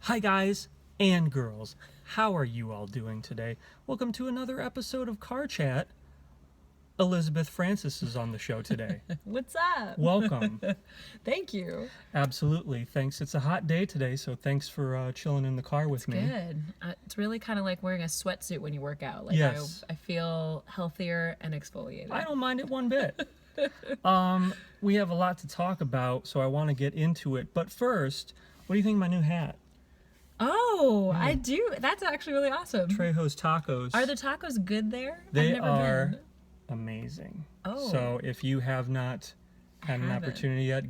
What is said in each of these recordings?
Hi guys and girls, how are you all doing today? Welcome to another episode of Car Chat. Elizabeth Francis is on the show today. What's up? Welcome. Thank you. Absolutely, thanks. It's a hot day today, so thanks for chilling in the car with me. Good. It's really kind of like wearing a sweatsuit when you work out. Like Yes. I feel healthier and exfoliated. I don't mind it one bit. We have a lot to talk about, so I want to get into it. But first, what do you think of my new hat? Oh, I do. That's actually really awesome. Trejo's Tacos. Are the tacos good there? They I've never are been. amazing. Oh. So if you have not had an haven't. opportunity yet,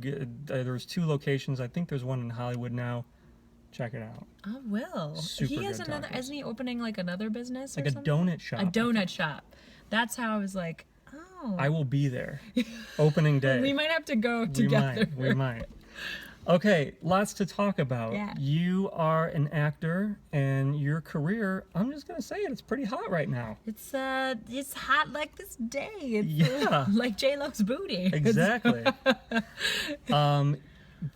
there's 2 locations. I think there's one in Hollywood now. Check it out. I will. Super He has good another. tacos. Isn't he opening like another business Like or a something? donut shop. A donut shop. That's how I was like, oh. I will be there. Opening day. We might have to go together. We might. Okay, lots to talk about. Yeah. You are an actor, and your career, I'm just going to say it, it's pretty hot right now. It's hot like this day. It's Yeah. like J-Lo's booty. Exactly.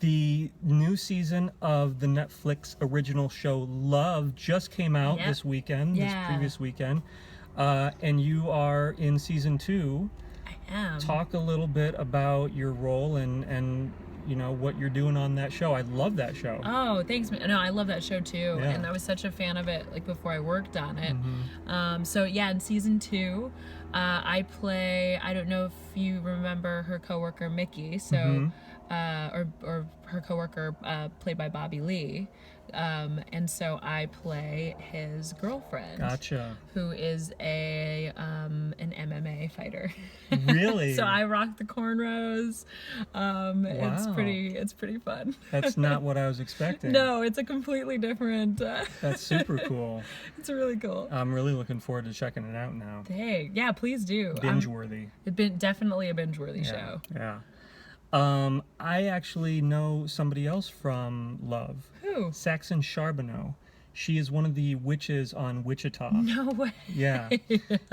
The new season of the Netflix original show Love just came out Yep. this weekend, this Yeah. previous weekend. And you are in season 2. I am. Talk a little bit about your role and you know what you're doing on that show. I love that show. Oh, thanks. No, I love that show too, Yeah. and I was such a fan of it like before I worked on it. Mm-hmm. So yeah, in season 2, I play. I don't know if you remember her coworker Mickey. So, or her coworker played by Bobby Lee, and so I play his girlfriend. Gotcha. Who is an MMA fighter. Really? So I rock the cornrows. It's Wow. pretty fun. That's not what I was expecting. No, it's a completely different. That's super cool. It's really cool. I'm really looking forward to checking it out now. Dang, yeah, please do. Binge worthy. It's been definitely a binge-worthy Yeah. show. Yeah. I actually know somebody else from Love. Who? Saxon Charbonneau. She is one of the witches on Wichita. No way. Yeah.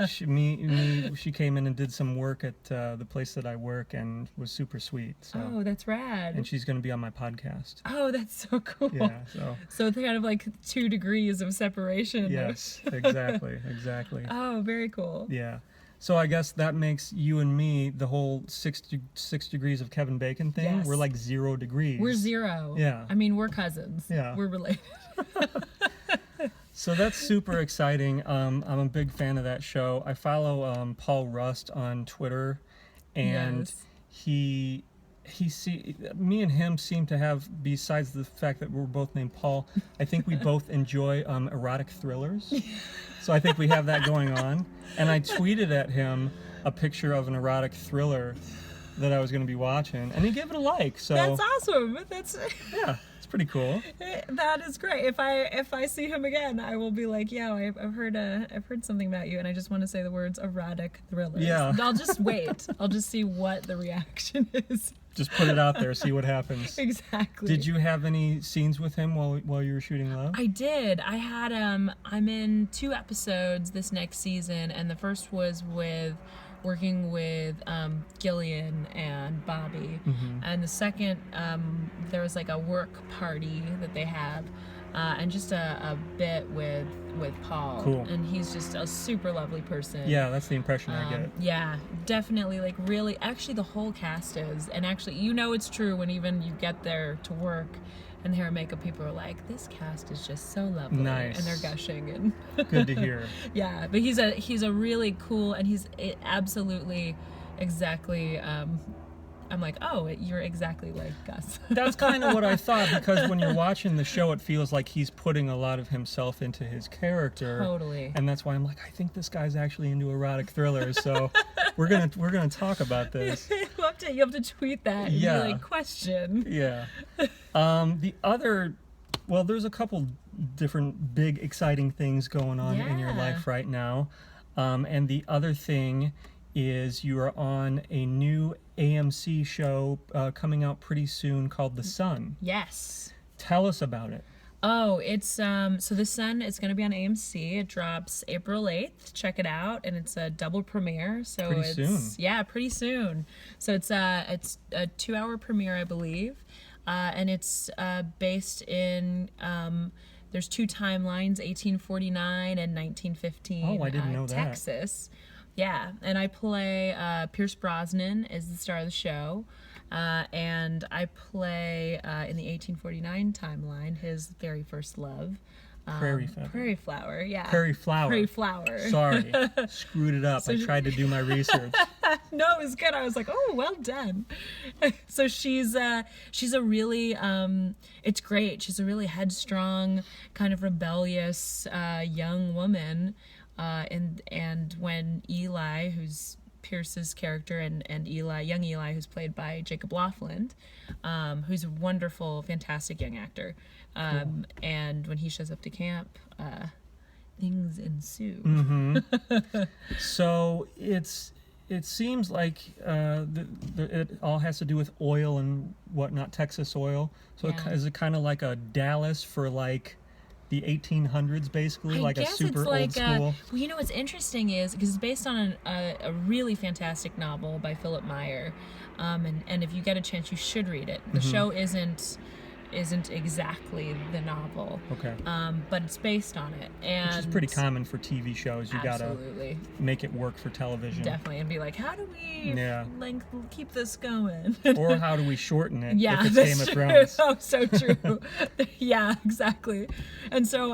She came in and did some work at the place that I work and was super sweet. So. Oh, that's rad. And she's going to be on my podcast. Oh, that's so cool. Yeah, so. So it's kind of like 2 degrees of separation. Yes, exactly. Oh, very cool. Yeah. So I guess that makes you and me the whole 6 degrees of Kevin Bacon thing. Yes. We're like 0 degrees. We're 0. Yeah. I mean, we're cousins. Yeah. We're related. So that's super exciting. I'm a big fan of that show. I follow Paul Rust on Twitter, and Yes. me and him seem to have, besides the fact that we're both named Paul, I think we both enjoy erotic thrillers. So I think we have that going on. And I tweeted at him a picture of an erotic thriller that I was going to be watching, and he gave it a like. So That's awesome. That's yeah, it's pretty cool. that is great. If I see him again, I will be like, yeah, I've heard something about you, and I just want to say the words erotic thrillers. Yeah. I'll just wait. I'll just see what the reaction is. Just put it out there, see what happens. Exactly. Did you have any scenes with him while you were shooting Love? I did. I had I'm in 2 episodes this next season, and the first was working with Gillian and Bobby, and the second there was like a work party that they have, and just a bit with Paul. Cool. And he's just a super lovely person. Yeah, that's the impression I get. Yeah, definitely. Like, really, actually, the whole cast is. And actually, you know it's true when even you get there to work and hair and makeup people are like, this cast is just so lovely. Nice. And they're gushing. And Good to hear. yeah, but he's a really cool, and he's absolutely exactly. I'm like, oh, you're exactly like Gus. That's kind of what I thought, because when you're watching the show, it feels like he's putting a lot of himself into his character. Totally. And that's why I'm like, I think this guy's actually into erotic thrillers. So we're gonna talk about this. You have to tweet that and Yeah. be like, question. Yeah. There's a couple different big exciting things going on in your Yeah. life right now. And the other thing is you are on a new AMC show coming out pretty soon called The Sun. Yes. Tell us about it. Oh, it's so The Sun is going to be on AMC. It drops April 8th. Check it out, and it's a double premiere. So Pretty soon. Yeah, pretty soon. So it's a 2-hour premiere, I believe. and it's based in. There's two timelines, 1849 and 1915. Oh, I didn't know that. Texas. Yeah, and I play Pierce Brosnan is the star of the show, and I play in the 1849 timeline his very first love. Prairie flower, yeah. Prairie flower. Sorry, screwed it up. I tried to do my research. No, it was good. I was like, oh, well done. So she's a really, it's great. She's a really headstrong, kind of rebellious young woman. And when Eli, who's Pierce's character, and young Eli, who's played by Jacob Laughlin, who's a wonderful, fantastic young actor. Cool. And when he shows up to camp, things ensue. Mm-hmm. So it seems like it all has to do with oil and whatnot, Texas oil. So is it kind of like a Dallas for like the 1800s, basically, like a super old school? Well, you know what's interesting is because it's based on a really fantastic novel by Philip Meyer, and if you get a chance, you should read it. The show isn't exactly the novel, okay, but it's based on it, and which is pretty common for TV shows. You absolutely gotta make it work for television, definitely, and be like, how do we keep this going? Or how do we shorten it? Yeah, if it's that's Game of true. Thrones. Oh, so true. Yeah, exactly. And so,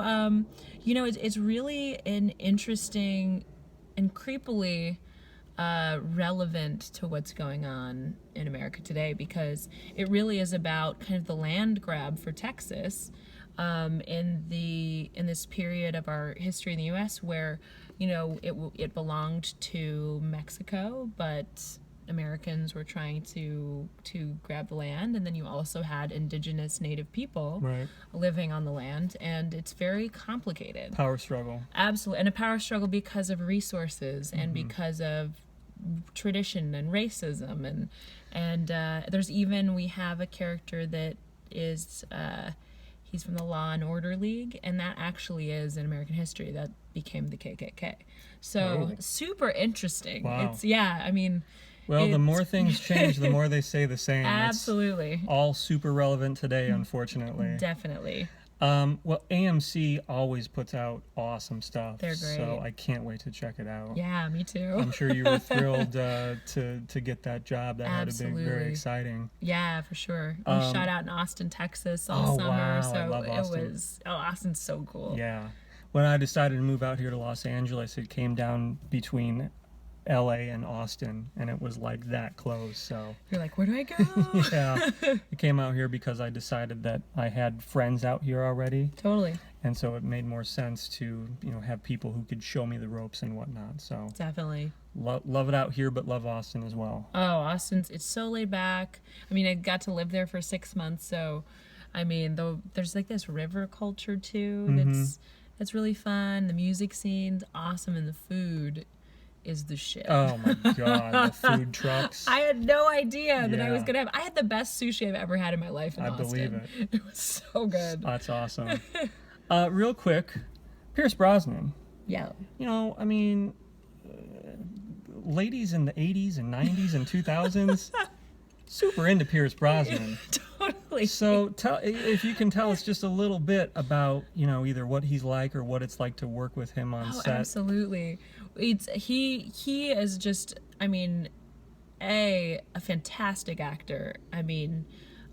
you know, it's really an interesting and creepily relevant to what's going on in America today, because it really is about kind of the land grab for Texas in this period of our history in the U.S. where, you know, it belonged to Mexico, but Americans were trying to grab the land, and then you also had indigenous native people living on the land, and it's very complicated. Power struggle. Absolutely, and a power struggle because of resources and because of tradition and racism, and we have a character that is he's from the Law and Order League, and that actually is in American history that became the KKK. So super interesting. Wow. It's I mean. Well, the more things change, the more they stay the same. Absolutely. It's all super relevant today, unfortunately. Definitely. Well, AMC always puts out awesome stuff. They're great. So I can't wait to check it out. Yeah, me too. I'm sure you were thrilled to get that job. That had to be very exciting. Yeah, for sure. We shot out in Austin, Texas all summer. Wow. So I love Austin. It was Austin's so cool. Yeah. When I decided to move out here to Los Angeles, it came down between LA and Austin, and it was like that close. So you're like, where do I go? Yeah, I came out here because I decided that I had friends out here already. Totally. And so it made more sense to have people who could show me the ropes and whatnot. So definitely love it out here, but love Austin as well. Oh, it's so laid back. I mean, I got to live there for 6 months, so I mean, though there's like this river culture too that's really fun. The music scene's awesome, and the food is the shit. Oh my god, the food trucks. I had no idea that I was gonna have. I had the best sushi I've ever had in my life in Austin. Believe it. It was so good. That's awesome. Real quick, Pierce Brosnan. Yeah. I mean, ladies in the 80s and 90s and 2000s, super into Pierce Brosnan. Totally. So if you can tell us just a little bit about, either what he's like or what it's like to work with him on set. Absolutely. He is just, I mean, a fantastic actor. I mean,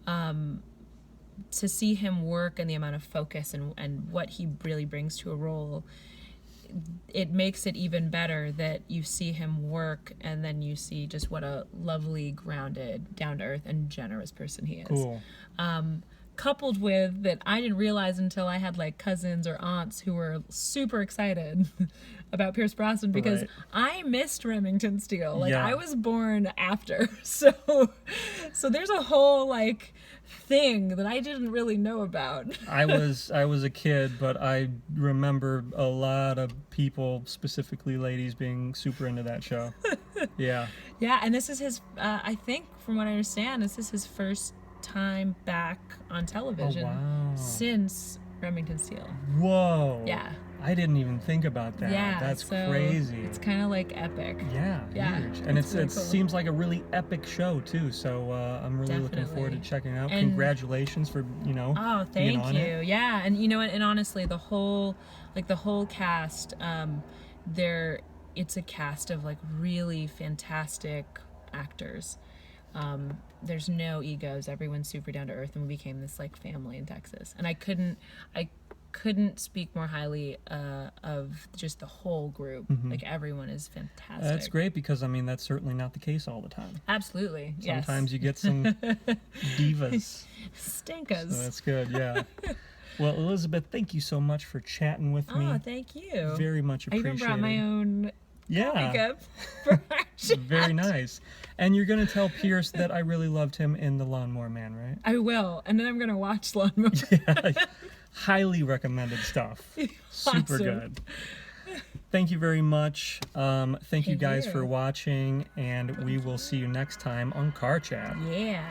to see him work and the amount of focus and what he really brings to a role, it makes it even better that you see him work and then you see just what a lovely, grounded, down-to-earth, and generous person he is. Cool. Coupled with that, I didn't realize until I had like cousins or aunts who were super excited about Pierce Brosnan because I missed Remington Steele. Like I was born after, so there's a whole like thing that I didn't really know about. I was a kid, but I remember a lot of people, specifically ladies, being super into that show. Yeah. Yeah, and this is his. I think, from what I understand, this is his first time back on television since Remington Steele. Whoa. Yeah. I didn't even think about that. Yeah, That's so crazy. It's kind of like epic. Yeah, huge. And it's really it cool. seems like a really epic show too. So I'm really looking forward to Definitely. checking it out. And- Congratulations for Oh, being thank on you. it. Yeah, and and honestly, the whole cast, it's a cast of like really fantastic actors. There's no egos. Everyone's super down to earth, and we became this like family in Texas. And I couldn't speak more highly of just the whole group. Like everyone is fantastic. That's great because that's certainly not the case all the time. Absolutely. Sometimes you get some divas. Stinkas. So that's good, yeah. Well, Elizabeth, thank you so much for chatting with me. Oh, thank you. Very much I appreciated. even brought my own makeup for our chat. Very nice. And you're going to tell Pierce that I really loved him in The Lawnmower Man, right? I will, and then I'm gonna watch Lawnmower. Yeah. Highly recommended stuff. Super Awesome. good. Thank you very much. Thank you guys you. for watching, and we will see you next time on Car Chat. Yeah.